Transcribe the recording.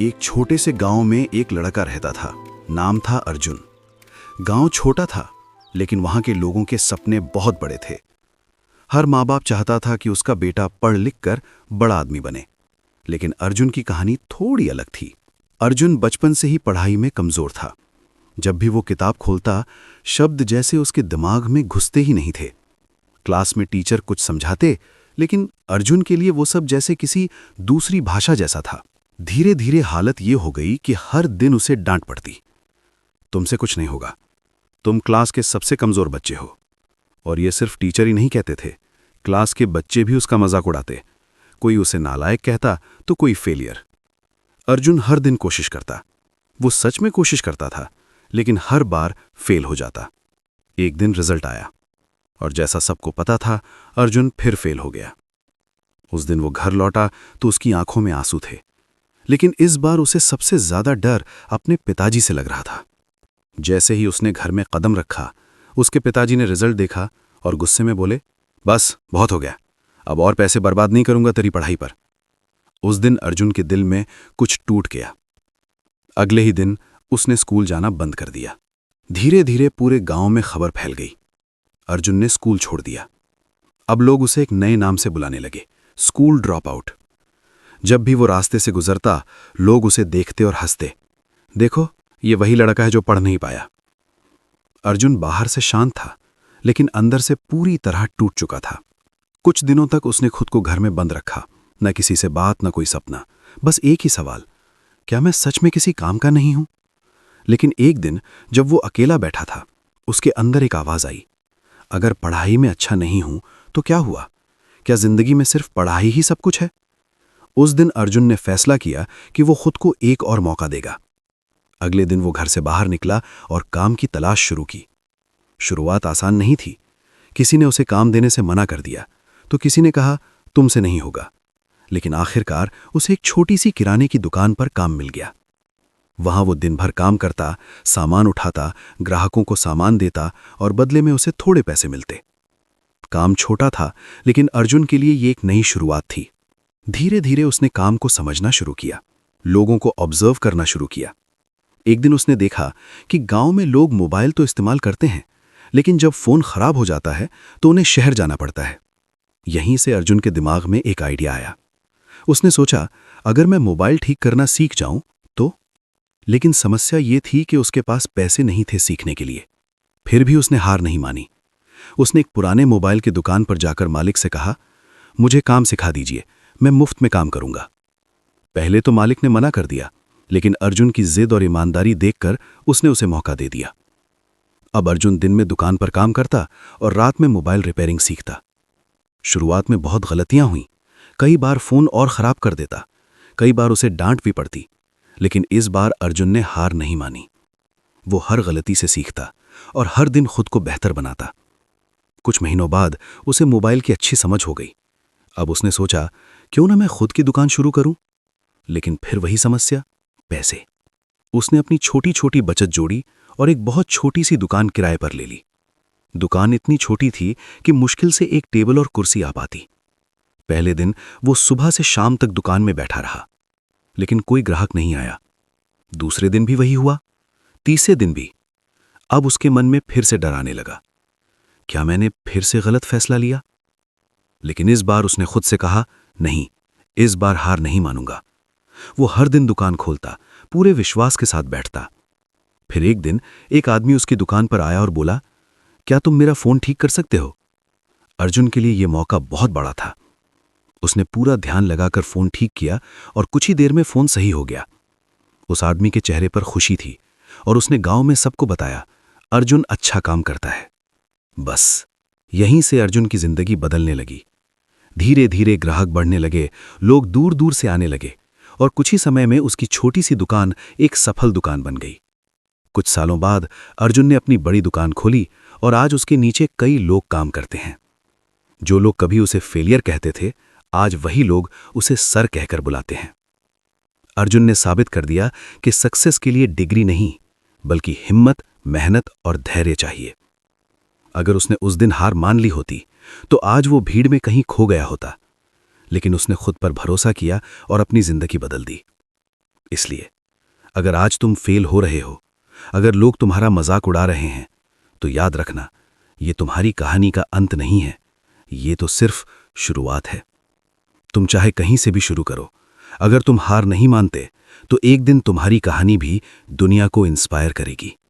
एक छोटे से गांव में एक लड़का रहता था। नाम था अर्जुन। गांव छोटा था, लेकिन वहां के लोगों के सपने बहुत बड़े थे। हर माँ बाप चाहता था कि उसका बेटा पढ़ लिख कर बड़ा आदमी बने, लेकिन अर्जुन की कहानी थोड़ी अलग थी। अर्जुन बचपन से ही पढ़ाई में कमजोर था। जब भी वो किताब खोलता, शब्द जैसे उसके दिमाग में घुसते ही नहीं थे। क्लास में टीचर कुछ समझाते, लेकिन अर्जुन के लिए वो सब जैसे किसी दूसरी भाषा जैसा था। धीरे धीरे हालत ये हो गई कि हर दिन उसे डांट पड़ती। तुमसे कुछ नहीं होगा, तुम क्लास के सबसे कमजोर बच्चे हो। और ये सिर्फ टीचर ही नहीं कहते थे, क्लास के बच्चे भी उसका मजाक उड़ाते। कोई उसे नालायक कहता तो कोई फेलियर। अर्जुन हर दिन कोशिश करता, वो सच में कोशिश करता था, लेकिन हर बार फेल हो जाता। एक दिन रिजल्ट आया और जैसा सबको पता था, अर्जुन फिर फेल हो गया। उस दिन वो घर लौटा तो उसकी आंखों में आंसू थे, लेकिन इस बार उसे सबसे ज्यादा डर अपने पिताजी से लग रहा था। जैसे ही उसने घर में कदम रखा, उसके पिताजी ने रिजल्ट देखा और गुस्से में बोले, बस बहुत हो गया, अब और पैसे बर्बाद नहीं करूंगा तेरी पढ़ाई पर। उस दिन अर्जुन के दिल में कुछ टूट गया। अगले ही दिन उसने स्कूल जाना बंद कर दिया। धीरे धीरे पूरे गांव में खबर फैल गई, अर्जुन ने स्कूल छोड़ दिया। अब लोग उसे एक नए नाम से बुलाने लगे, स्कूल ड्रॉप आउट। जब भी वो रास्ते से गुजरता, लोग उसे देखते और हंसते, देखो ये वही लड़का है जो पढ़ नहीं पाया। अर्जुन बाहर से शांत था, लेकिन अंदर से पूरी तरह टूट चुका था। कुछ दिनों तक उसने खुद को घर में बंद रखा, न किसी से बात, न कोई सपना, बस एक ही सवाल, क्या मैं सच में किसी काम का नहीं हूं? लेकिन एक दिन जब वो अकेला बैठा था, उसके अंदर एक आवाज आई, अगर पढ़ाई में अच्छा नहीं हूं तो क्या हुआ? क्या जिंदगी में सिर्फ पढ़ाई ही सब कुछ है? उस दिन अर्जुन ने फैसला किया कि वो खुद को एक और मौका देगा। अगले दिन वो घर से बाहर निकला और काम की तलाश शुरू की। शुरुआत आसान नहीं थी। किसी ने उसे काम देने से मना कर दिया, तो किसी ने कहा तुमसे नहीं होगा। लेकिन आखिरकार उसे एक छोटी सी किराने की दुकान पर काम मिल गया। वहां वो दिन भर काम करता, सामान उठाता, ग्राहकों को सामान देता और बदले में उसे थोड़े पैसे मिलते। काम छोटा था, लेकिन अर्जुन के लिए ये एक नई शुरुआत थी। धीरे धीरे उसने काम को समझना शुरू किया, लोगों को ऑब्जर्व करना शुरू किया। एक दिन उसने देखा कि गांव में लोग मोबाइल तो इस्तेमाल करते हैं, लेकिन जब फोन खराब हो जाता है तो उन्हें शहर जाना पड़ता है। यहीं से अर्जुन के दिमाग में एक आइडिया आया। उसने सोचा, अगर मैं मोबाइल ठीक करना सीख जाऊं तो। लेकिन समस्या ये थी कि उसके पास पैसे नहीं थे सीखने के लिए। फिर भी उसने हार नहीं मानी। उसने एक पुराने मोबाइल की दुकान पर जाकर मालिक से कहा, मुझे काम सिखा दीजिए, मैं मुफ्त में काम करूंगा। पहले तो मालिक ने मना कर दिया, लेकिन अर्जुन की जिद और ईमानदारी देखकर उसने उसे मौका दे दिया। अब अर्जुन दिन में दुकान पर काम करता और रात में मोबाइल रिपेयरिंग सीखता। शुरुआत में बहुत गलतियां हुई, कई बार फोन और खराब कर देता, कई बार उसे डांट भी पड़ती, लेकिन इस बार अर्जुन ने हार नहीं मानी। वो हर गलती से सीखता और हर दिन खुद को बेहतर बनाता। कुछ महीनों बाद उसे मोबाइल की अच्छी समझ हो गई। अब उसने सोचा, क्यों ना मैं खुद की दुकान शुरू करूं? लेकिन फिर वही समस्या, पैसे। उसने अपनी छोटी छोटी बचत जोड़ी और एक बहुत छोटी सी दुकान किराए पर ले ली। दुकान इतनी छोटी थी कि मुश्किल से एक टेबल और कुर्सी आ पाती। पहले दिन वो सुबह से शाम तक दुकान में बैठा रहा, लेकिन कोई ग्राहक नहीं आया। दूसरे दिन भी वही हुआ, तीसरे दिन भी। अब उसके मन में फिर से डर आने लगा, क्या मैंने फिर से गलत फैसला लिया? लेकिन इस बार उसने खुद से कहा, नहीं, इस बार हार नहीं मानूंगा। वो हर दिन दुकान खोलता, पूरे विश्वास के साथ बैठता। फिर एक दिन एक आदमी उसकी दुकान पर आया और बोला, क्या तुम मेरा फोन ठीक कर सकते हो? अर्जुन के लिए यह मौका बहुत बड़ा था। उसने पूरा ध्यान लगाकर फोन ठीक किया और कुछ ही देर में फोन सही हो गया। उस आदमी के चेहरे पर खुशी थी और उसने गांव में सबको बताया, अर्जुन अच्छा काम करता है। बस यहीं से अर्जुन की जिंदगी बदलने लगी। धीरे धीरे ग्राहक बढ़ने लगे, लोग दूर दूर से आने लगे और कुछ ही समय में उसकी छोटी सी दुकान एक सफल दुकान बन गई। कुछ सालों बाद अर्जुन ने अपनी बड़ी दुकान खोली और आज उसके नीचे कई लोग काम करते हैं। जो लोग कभी उसे फेलियर कहते थे, आज वही लोग उसे सर कहकर बुलाते हैं। अर्जुन ने साबित कर दिया कि सक्सेस के लिए डिग्री नहीं, बल्कि हिम्मत, मेहनत और धैर्य चाहिए। अगर उसने उस दिन हार मान ली होती तो आज वो भीड़ में कहीं खो गया होता, लेकिन उसने खुद पर भरोसा किया और अपनी जिंदगी बदल दी। इसलिए अगर आज तुम फेल हो रहे हो, अगर लोग तुम्हारा मजाक उड़ा रहे हैं, तो याद रखना, ये तुम्हारी कहानी का अंत नहीं है, ये तो सिर्फ शुरुआत है। तुम चाहे कहीं से भी शुरू करो, अगर तुम हार नहीं मानते तो एक दिन तुम्हारी कहानी भी दुनिया को इंस्पायर करेगी।